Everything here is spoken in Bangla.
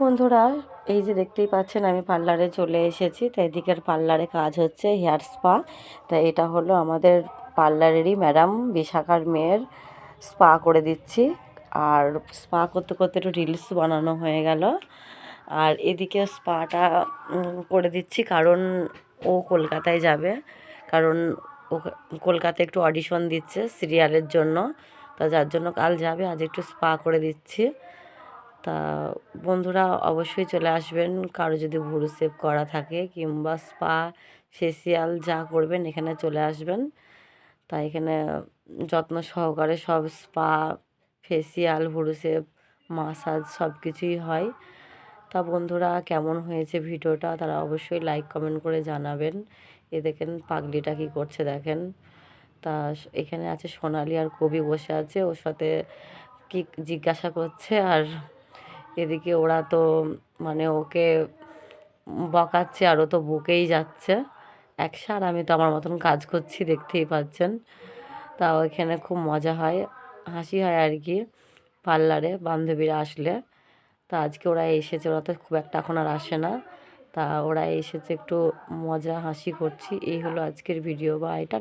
বন্ধুরা, এই যে দেখতেই পাচ্ছেন আমি পার্লারে চলে এসেছি। তো এদিকের পার্লারে কাজ হচ্ছে হেয়ার স্পা। তা এটা হলো আমাদের পার্লারেরই ম্যাডাম বিশাখার মেয়ের স্পা করে দিচ্ছি। আর স্পা করতে করতে একটু রিলস বানানো হয়ে গেল। আর এদিকে স্পাটা করে দিচ্ছি কারণ ও কলকাতায় যাবে। কারণ ও কলকাতায় একটু অডিশন দিচ্ছে সিরিয়ালের জন্য। তা যার জন্য কাল যাবে, আজ একটু স্পা করে দিচ্ছি। তা বন্ধুরা অবশ্যই চলে আসবেন, কারো যদি ভুরু সেভ করা থাকে কিংবা স্পা ফেসিয়াল যা করবেন এখানে চলে আসবেন। তা এখানে যত্ন সহকারে সব স্পা ফেসিয়াল ভুরু সেভ মাসাজ সব কিছুই হয়। তা বন্ধুরা কেমন হয়েছে ভিডিওটা তারা অবশ্যই লাইক কমেন্ট করে জানাবেন। এ দেখেন পাগলিটা কী করছে দেখেন। তা এখানে আছে সোনালি আর কবি বসে আছে, ওর সাথে কি জিজ্ঞাসা করছে। আর এদিকে ওরা তো মানে ওকে বকাচ্ছে আর ও তো বকেই যাচ্ছে আর আমি তো আমার মতন কাজ করছি দেখতেই পাচ্ছেন। তাও এখানে খুব মজা হয়, হাসি হয় আর কি পার্লারে বান্ধবীরা আসলে। তা আজকে ওরা এসেছে, ওরা তো খুব একটা এখন আর আসে না। তা ওরা এসেছে, একটু মজা হাসি করছি। এই হলো আজকের ভিডিও। বা এটা